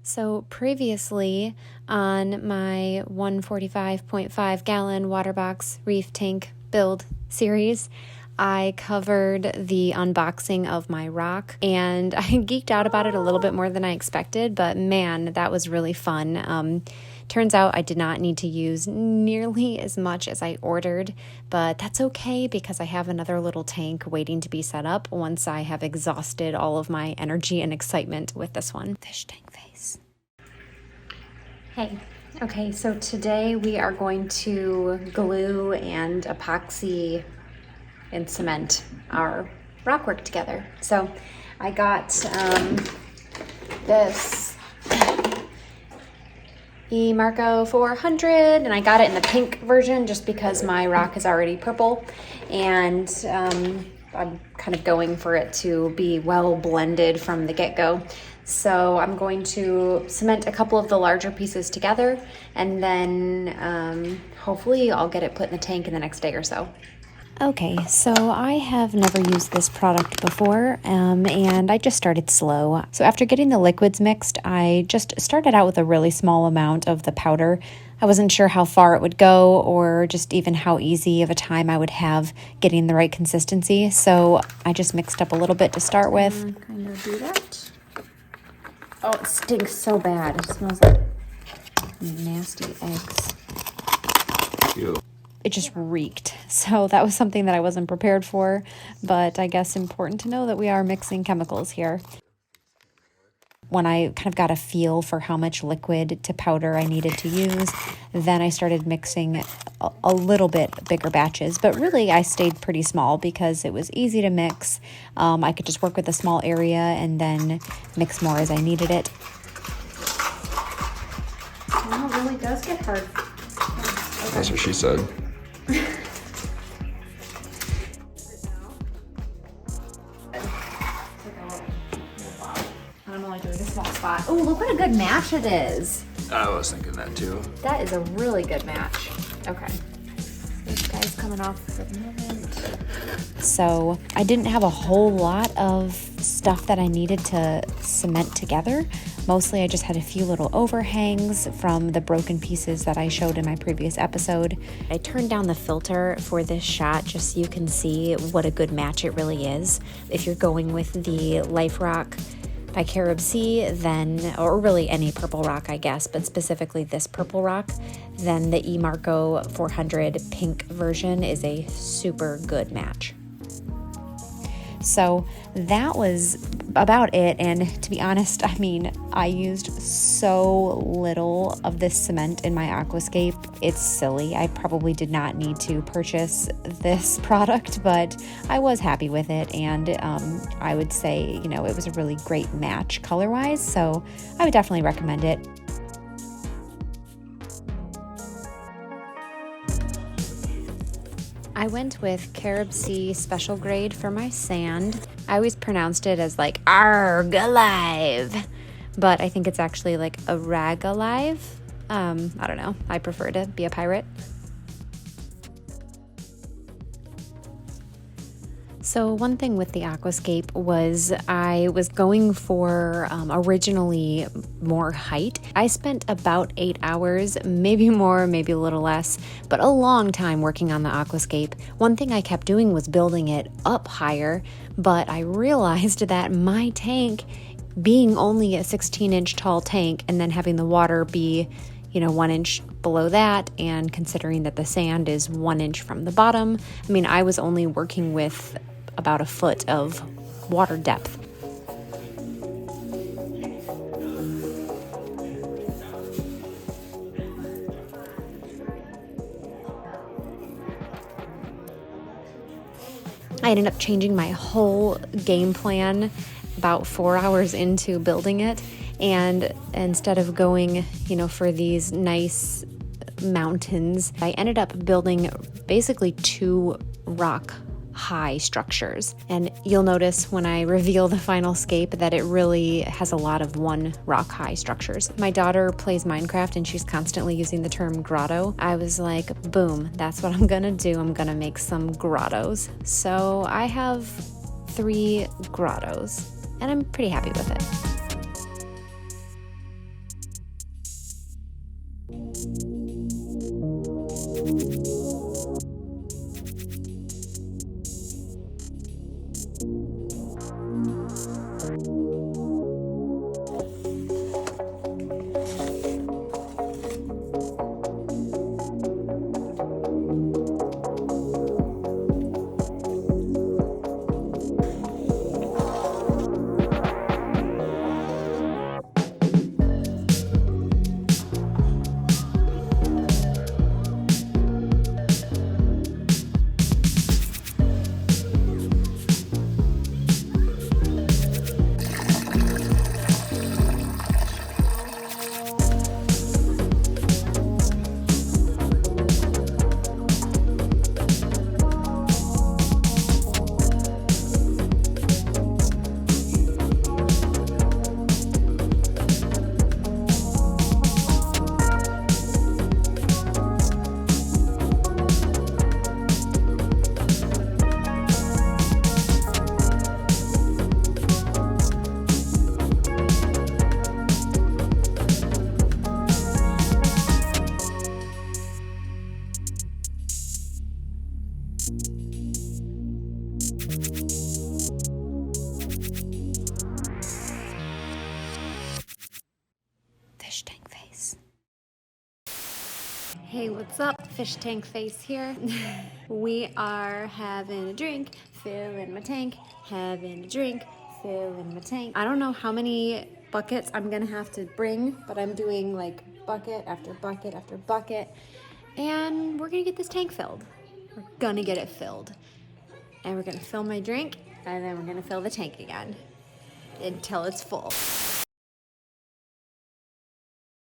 So previously on my 145.5 gallon Waterbox Reef Tank Build series, I covered the unboxing of my rock, and I geeked out about it a little bit more than I expected, but man, that was really fun. Turns out I did not need to use nearly as much as I ordered, but that's okay because I have another little tank waiting to be set up once I have exhausted all of my energy and excitement with this one. FishTankface. Hey, okay, so today we are going to glue and epoxy and cement our rock work together. So I got this Marco 400, and I got it in the pink version just because my rock is already purple, and I'm kind of going for it to be well blended from the get-go. So I'm going to cement a couple of the larger pieces together, and then hopefully I'll get it put in the tank in the next day or so. Okay, so I have never used this product before, and I just started slow. So after getting the liquids mixed, I just started out with a really small amount of the powder. I wasn't sure how far it would go or just even how easy of a time I would have getting the right consistency. So I just mixed up a little bit to start with. Kind of do that. Oh, it stinks so bad. It smells like nasty eggs. Ew. It just reeked. So that was something that I wasn't prepared for, but I guess important to know that we are mixing chemicals here. When I kind of got a feel for how much liquid to powder I needed to use, then I started mixing a little bit bigger batches, but really I stayed pretty small because it was easy to mix. I could just work with a small area and then mix more as I needed it. Well, it really does get hard. Okay. That's what she said. I'm only doing a small spot. Oh, look what a good match it is. I was thinking that too. That is a really good match. Okay. This guy's coming off for the moment. So I didn't have a whole lot of stuff that I needed to cement together. Mostly I just had a few little overhangs from the broken pieces that I showed in my previous episode. I turned down the filter for this shot just so you can see what a good match it really is. If you're going with the LifeRock by CaribSea, then, or really any purple rock, I guess, but specifically this purple rock, then the Marco 400 pink version is a super good match. So that was about it, and to be honest, I mean, I used so little of this cement in my Aquascape. It's silly. I probably did not need to purchase this product, but I was happy with it, and I would say, you know, it was a really great match color-wise, so I would definitely recommend it. I went with CaribSea Special Grade for my sand. I always pronounced it as like Arg Alive, but I think it's actually like a Rag Alive. I don't know. I prefer to be a pirate. So one thing with the Aquascape was I was going for originally more height. I spent about 8 hours, maybe more, maybe a little less, but a long time working on the Aquascape. One thing I kept doing was building it up higher, but I realized that my tank, being only a 16-inch tall tank and then having the water be, you know, 1 inch below that, and considering that the sand is 1 inch from the bottom, I mean, I was only working with about a foot of water depth. I ended up changing my whole game plan about 4 hours into building it, and instead of going, you know, for these nice mountains, I ended up building basically 2 rock high structures. And you'll notice when I reveal the final scape that it really has a lot of one rock high structures. My daughter plays Minecraft and she's constantly using the term grotto. I was like, boom, that's what I'm gonna do. I'm gonna make some grottos. So I have 3 grottos and I'm pretty happy with it. FishTankface. Hey, what's up? FishTankface here. We are having a drink, filling my tank, having a drink, filling my tank. I don't know how many buckets I'm gonna have to bring, but I'm doing like bucket after bucket after bucket, and we're gonna get this tank filled. We're gonna get it filled. And we're gonna fill my drink, and then we're gonna fill the tank again until it's full.